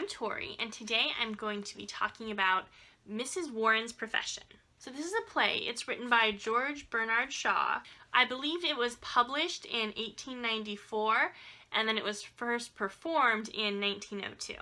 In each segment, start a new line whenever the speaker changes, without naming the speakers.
I'm Tori, and today I'm going to be talking about Mrs. Warren's Profession. So this is a play. It's written by George Bernard Shaw. I believe it was published in 1894, and then it was first performed in 1902.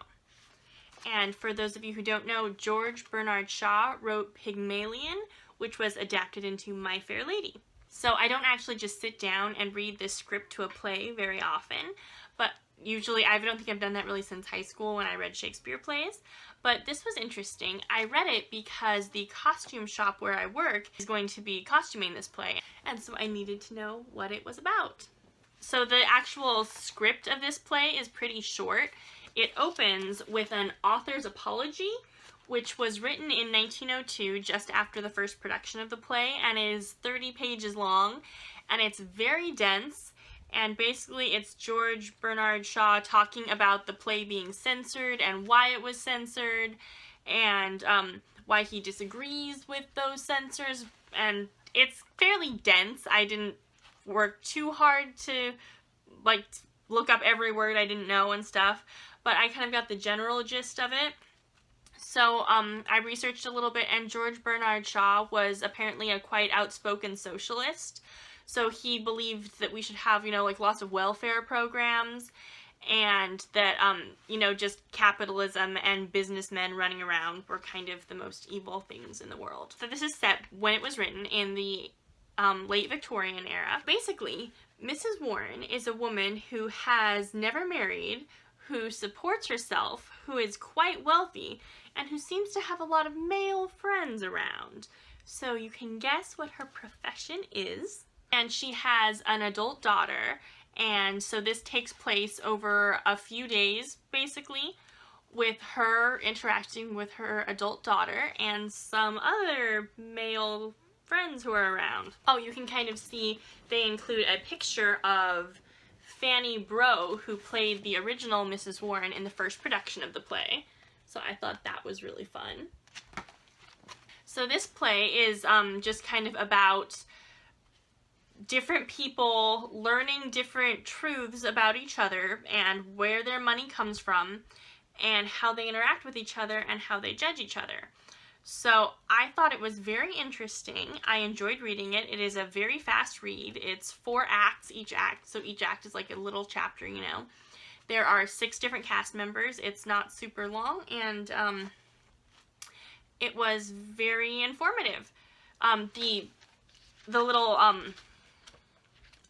And for those of you who don't know, George Bernard Shaw wrote Pygmalion, which was adapted into My Fair Lady. So I don't actually just sit down and read this script to a play very often, but usually, I don't think I've done that really since high school when I read Shakespeare plays, but this was interesting. I read it because the costume shop where I work is going to be costuming this play, and so I needed to know what it was about. So the actual script of this play is pretty short. It opens with an author's apology, which was written in 1902, just after the first production of the play, and is 30 pages long, and it's very dense. And basically it's George Bernard Shaw talking about the play being censored and why it was censored and why he disagrees with those censors. And it's fairly dense. I didn't work too hard to look up every word I didn't know and stuff, but I kind of got the general gist of it. So I researched a little bit, and George Bernard Shaw was apparently a quite outspoken socialist. So he believed that we should have, lots of welfare programs, and that, just capitalism and businessmen running around were kind of the most evil things in the world. So this is set when it was written in the late Victorian era. Basically, Mrs. Warren is a woman who has never married, who supports herself, who is quite wealthy, and who seems to have a lot of male friends around. So you can guess what her profession is. And she has an adult daughter, and so this takes place over a few days, basically, with her interacting with her adult daughter and some other male friends who are around. Oh, you can kind of see they include a picture of Fanny Breaux, who played the original Mrs. Warren in the first production of the play. So I thought that was really fun. So this play is just kind of about different people learning different truths about each other and where their money comes from and how they interact with each other and how they judge each other. So I thought it was very interesting. I enjoyed reading it. It is a very fast read. It's 4 acts each act, so each act is like a little chapter, There are 6 different cast members. It's not super long, and it was very informative. The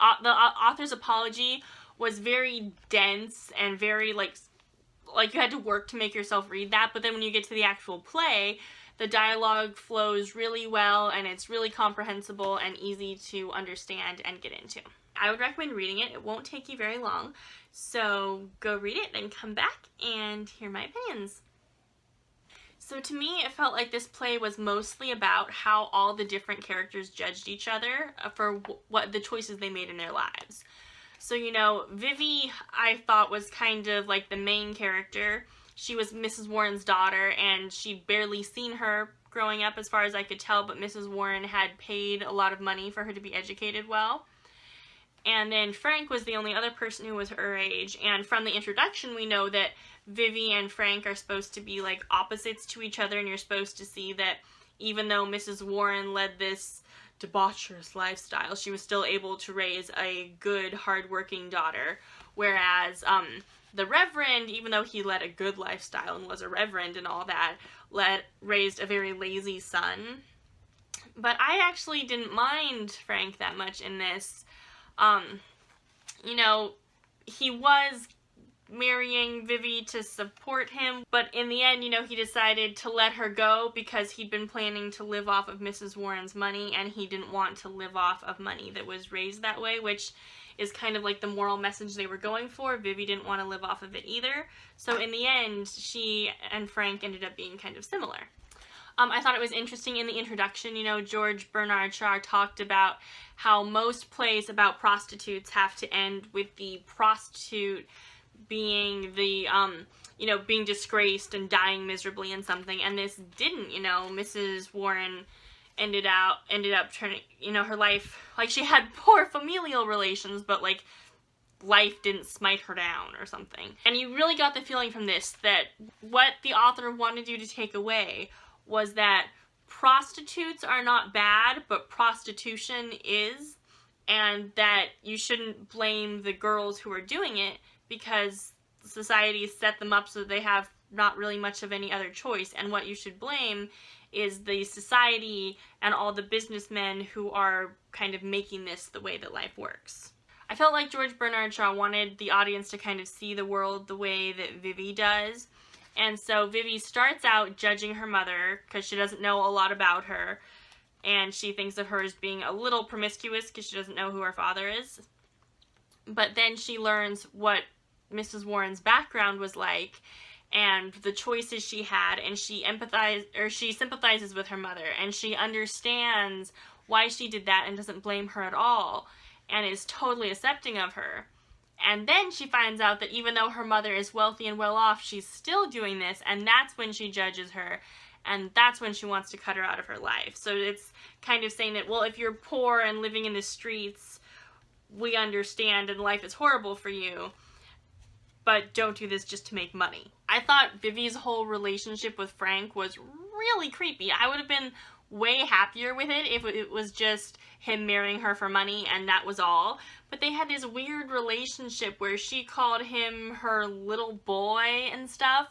author's apology was very dense and very like you had to work to make yourself read that, but then when you get to the actual play, the dialogue flows really well and it's really comprehensible and easy to understand and get into. I would recommend reading it. It won't take you very long, so go read it and come back and hear my opinions. So to me, it felt like this play was mostly about how all the different characters judged each other for what the choices they made in their lives. So, Vivi, I thought, was kind of like the main character. She was Mrs. Warren's daughter, and she'd barely seen her growing up as far as I could tell, but Mrs. Warren had paid a lot of money for her to be educated well. And then Frank was the only other person who was her age, and from the introduction we know that Vivi and Frank are supposed to be like opposites to each other, and you're supposed to see that even though Mrs. Warren led this debaucherous lifestyle, she was still able to raise a good, hardworking daughter, whereas the Reverend, even though he led a good lifestyle and was a reverend and all that, raised a very lazy son. But I actually didn't mind Frank that much in this. He was marrying Vivi to support him, but in the end, he decided to let her go because he'd been planning to live off of Mrs. Warren's money, and he didn't want to live off of money that was raised that way, which is kind of like the moral message they were going for. Vivi didn't want to live off of it either, so in the end, she and Frank ended up being kind of similar. I thought it was interesting in the introduction, George Bernard Shaw talked about how most plays about prostitutes have to end with the prostitute being being disgraced and dying miserably in something, and this didn't, Mrs. Warren ended up turning, her life, she had poor familial relations, but life didn't smite her down or something. And you really got the feeling from this that what the author wanted you to take away was that prostitutes are not bad, but prostitution is, and that you shouldn't blame the girls who are doing it because society set them up so they have not really much of any other choice, and what you should blame is the society and all the businessmen who are kind of making this the way that life works. I felt like George Bernard Shaw wanted the audience to kind of see the world the way that Vivi does. And so Vivi starts out judging her mother because she doesn't know a lot about her. And she thinks of her as being a little promiscuous because she doesn't know who her father is. But then she learns what Mrs. Warren's background was like and the choices she had, and she sympathizes with her mother, and she understands why she did that and doesn't blame her at all, and is totally accepting of her. And then she finds out that even though her mother is wealthy and well off, she's still doing this, and that's when she judges her, and that's when she wants to cut her out of her life. So it's kind of saying that, well, if you're poor and living in the streets, we understand and life is horrible for you, but don't do this just to make money. I thought Vivi's whole relationship with Frank was really creepy. I would have been way happier with it if it was just him marrying her for money and that was all. But they had this weird relationship where she called him her little boy and stuff.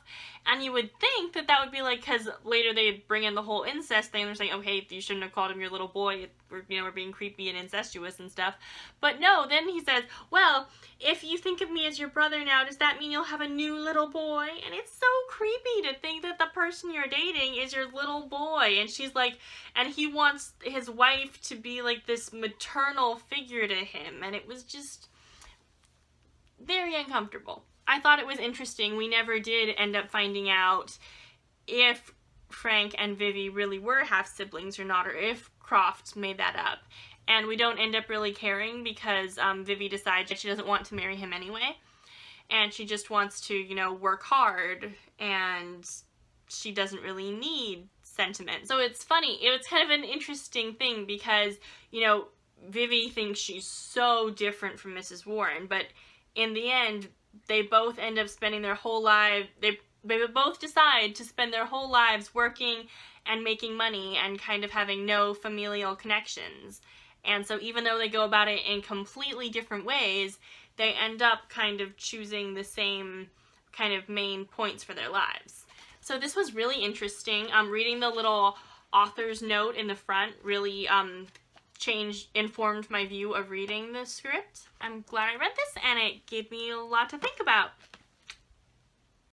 And you would think that that would be like, because later they bring in the whole incest thing. They're saying, okay, you shouldn't have called him your little boy. We're being creepy and incestuous and stuff. But no, then he says, well, if you think of me as your brother now, does that mean you'll have a new little boy? And it's so creepy to think that the person you're dating is your little boy. And she's like, and he wants his wife to be like this maternal figure to him. And it was just very uncomfortable. I thought it was interesting. We never did end up finding out if Frank and Vivi really were half-siblings or not, or if Croft made that up. And we don't end up really caring because Vivi decides that she doesn't want to marry him anyway. And she just wants to, you know, work hard, and she doesn't really need sentiment. So it's funny. It's kind of an interesting thing because, you know, Vivi thinks she's so different from Mrs. Warren, but in the end, they both end up spending their whole life, they both decide to spend their whole lives working and making money and kind of having no familial connections. And so even though they go about it in completely different ways, they end up kind of choosing the same kind of main points for their lives. So this was really interesting. Reading the little author's note in the front really informed my view of reading the script. I'm glad I read this, and it gave me a lot to think about.